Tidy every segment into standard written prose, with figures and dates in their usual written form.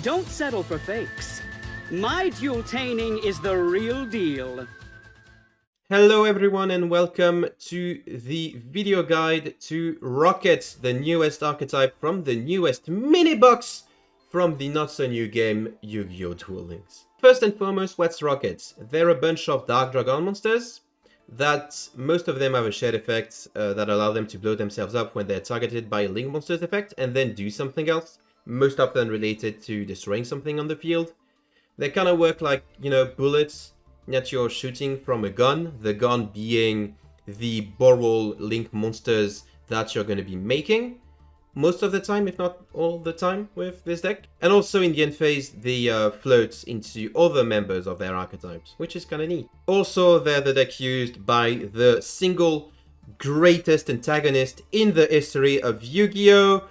Don't settle for fakes. My duel-taining is the real deal. Hello everyone and welcome to the video guide to Rockets, the newest archetype from the newest mini-box from the not-so-new game Yu-Gi-Oh! Duel Links. First and foremost, what's Rockets? They're a bunch of Dark Dragon monsters that most of them have a shed effect that allow them to blow themselves up when they're targeted by a Link Monster's effect and then do something else, most often related to destroying something on the field. They kind of work like, bullets that you're shooting from a gun, the gun being the borrow Link monsters that you're going to be making most of the time, if not all the time with this deck. And also in the end phase, they float into other members of their archetypes, which is kind of neat. Also, they're the deck used by the single greatest antagonist in the history of Yu-Gi-Oh!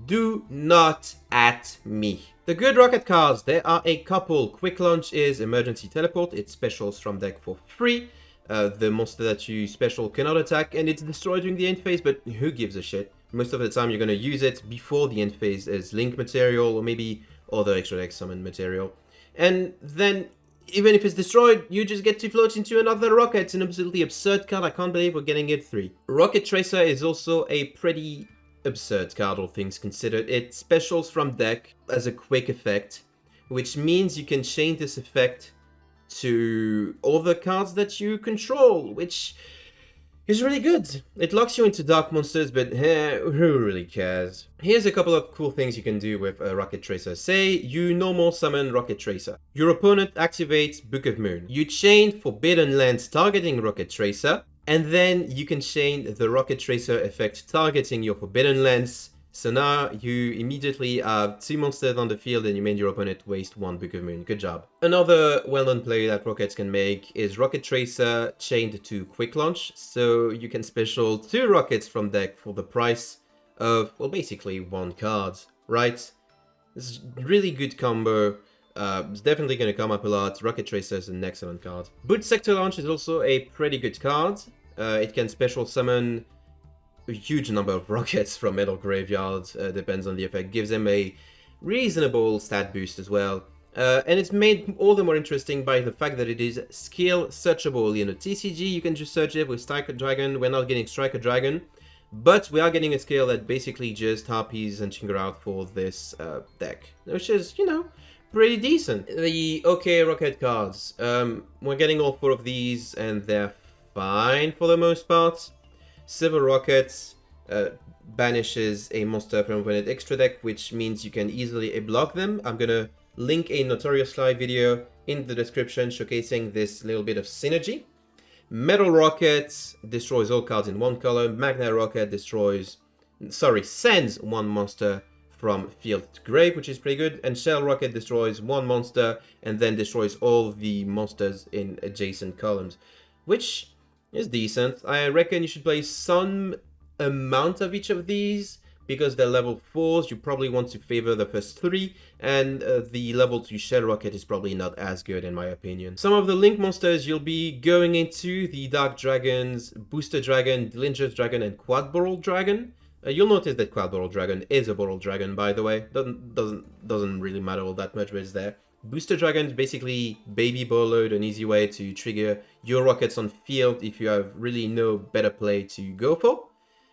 Do not at me. The good rocket cards, there are a couple. Quick Launch is Emergency Teleport. It specials from deck for free. The monster that you special cannot attack and it's destroyed during the end phase, but who gives a shit? Most of the time you're going to use it before the end phase as Link material or maybe other extra deck summon material. And then, even if it's destroyed, you just get to float into another rocket. It's an absolutely absurd card. I can't believe we're getting it free. Rocket Tracer is also a pretty absurd card, all things considered. It specials from deck as a quick effect, which means you can chain this effect to other cards that you control, which is really good. It locks you into dark monsters, but who really cares? Here's a couple of cool things you can do with a Rocket Tracer. Say you normal summon Rocket Tracer. Your opponent activates Book of Moon. You chain Forbidden Lands targeting Rocket Tracer, and then you can chain the Rocket Tracer effect targeting your Forbidden Lands. So now you immediately have two monsters on the field and you made your opponent waste one Book of Moon. Good job. Another well-known play that Rockets can make is Rocket Tracer chained to Quick Launch. So you can special two Rockets from deck for the price of, well, basically one card, right? This is a really good combo. It's definitely going to come up a lot. Rocket Tracer is an excellent card. Boot Sector Launch is also a pretty good card. It can special summon a huge number of rockets from Metal Graveyard, depends on the effect. Gives them a reasonable stat boost as well. And it's made all the more interesting by the fact that it is skill searchable. You know, TCG, you can just search it with Striker Dragon. We're not getting Striker Dragon, but we are getting a skill that basically just harpies and Chingra out for this deck, which is, pretty decent. The OK Rocket cards, we're getting all four of these and they're fine for the most part. Silver Rockets banishes a monster from opponent extra deck, which means you can easily block them. I'm gonna link a Notorious Lie video in the description showcasing this little bit of synergy. Metal Rocket destroys all cards in one color. Magna Rocket sends one monster from field to grave, which is pretty good. And Shell Rocket destroys one monster and then destroys all the monsters in adjacent columns, which is decent. I reckon you should play some amount of each of these because they're level 4s. You probably want to favor the first 3, and the level 2 Shell Rocket is probably not as good in my opinion. Some of the Link monsters you'll be going into the Dark Dragons, Booster Dragon, Dillinger's Dragon, and Quad Borreload Dragon. You'll notice that Quad Borreload Dragon is a Borreload Dragon, by the way. Doesn't really matter all that much, but it's there. Booster Dragon is basically baby borreload, an easy way to trigger your rockets on field if you have really no better play to go for.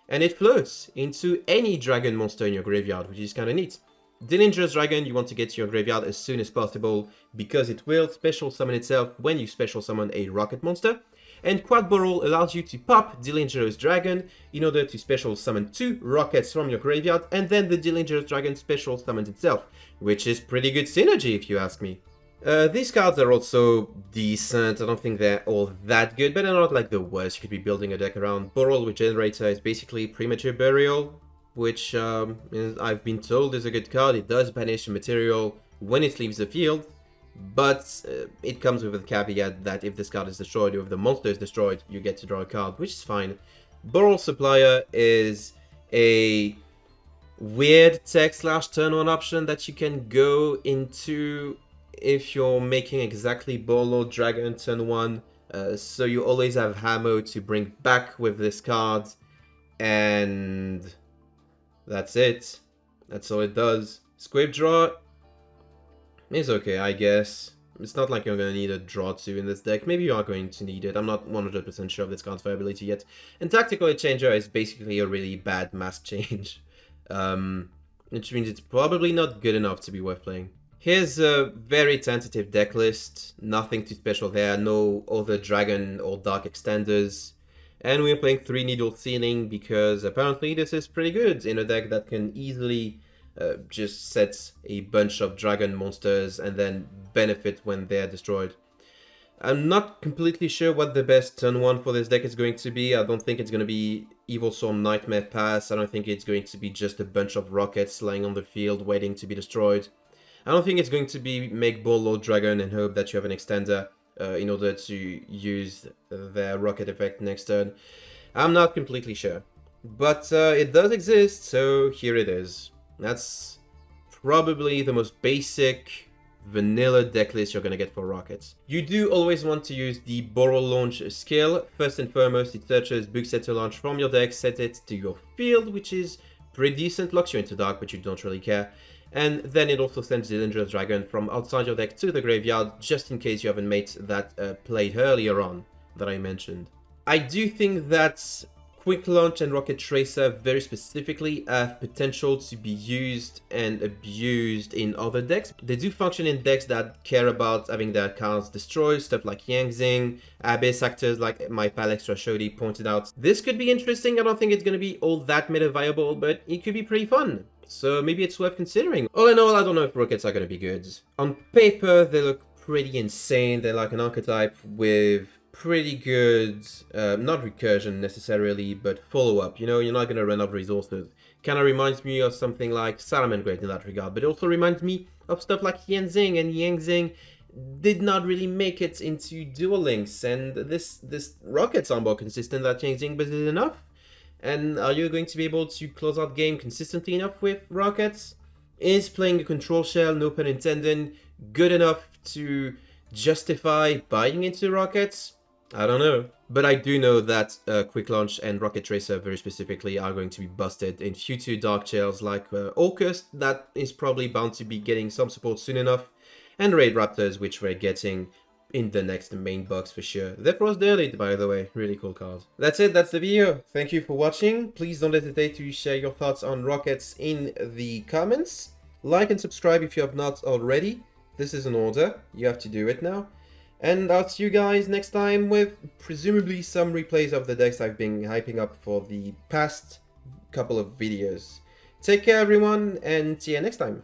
And it floats into any dragon monster in your graveyard, which is kind of neat. Dillinger's Dragon you want to get to your graveyard as soon as possible because it will special summon itself when you special summon a rocket monster. And Quad Borreload allows you to pop Dillinger's Dragon in order to special summon 2 rockets from your graveyard, and then the Dillinger's Dragon special summons itself, which is pretty good synergy if you ask me. These cards are also decent. I don't think they're all that good, but they're not like the worst you could be building a deck around. Borreload Regenerator is basically Premature Burial, which I've been told is a good card. It does banish a material when it leaves the field, but it comes with a caveat that if this card is destroyed or if the monster is destroyed, you get to draw a card, which is fine. Borreload Supplier is a weird tech/turn on option that you can go into if you're making exactly Borreload Dragon turn 1. So you always have ammo to bring back with this card, and that's it. That's all it does. Squib Draw It's okay, I guess. It's not like you're going to need a draw 2 in this deck. Maybe you are going to need it. I'm not 100% sure of this card's viability yet. And Tactical Changer is basically a really bad mask change. Which means it's probably not good enough to be worth playing. Here's a very tentative deck list. Nothing too special there. No other dragon or dark extenders. And we're playing 3 Needle Ceiling because apparently this is pretty good in a deck that can easily just set a bunch of dragon monsters and then benefit when they're destroyed. I'm not completely sure what the best turn 1 for this deck is going to be. I don't think it's going to be Evil Storm Nightmare Pass. I don't think it's going to be just a bunch of rockets lying on the field waiting to be destroyed. I don't think it's going to be make borreload dragon and hope that you have an extender in order to use their rocket effect next turn. I'm not completely sure. But it does exist, so here it is. That's probably the most basic vanilla deck list you're going to get for rockets. You do always want to use the borrow launch skill. First and foremost, it searches book set to launch from your deck, set it to your field, which is pretty decent, locks you into dark, but you don't really care. And then it also sends the Dangerous Dragon from outside your deck to the graveyard, just in case you haven't made that played earlier on that I mentioned. I do think that Quick Launch and Rocket Tracer very specifically have potential to be used and abused in other decks. They do function in decks that care about having their cards destroyed, stuff like Yangzing, Abyss actors like my pal Extra Shody pointed out. This could be interesting. I don't think it's going to be all that meta viable, but it could be pretty fun. So maybe it's worth considering. All in all, I don't know if rockets are going to be good. On paper, they look pretty insane. They're like an archetype with pretty good, not recursion necessarily, but follow-up. You know, you're not going to run out of resources. Kind of reminds me of something like Salamangreat in that regard, but it also reminds me of stuff like Yangzing, and Yangzing did not really make it into Duel Links, and this rockets are more consistent than Yangzing, but is it enough? And are you going to be able to close out game consistently enough with rockets? Is playing a control shell, no pun intended, good enough to justify buying into rockets? I don't know. But I do know that Quick Launch and Rocket Tracer very specifically are going to be busted in future dark shells like Orcust, that is probably bound to be getting some support soon enough, and Raid Raptors, which we're getting in the next main box for sure. They're Frost Derelict, by the way. Really cool card. That's it, that's the video. Thank you for watching. Please don't hesitate to share your thoughts on rockets in the comments. Like and subscribe if you have not already. This is an order. You have to do it now. And I'll see you guys next time with presumably some replays of the decks I've been hyping up for the past couple of videos. Take care everyone, and see you next time.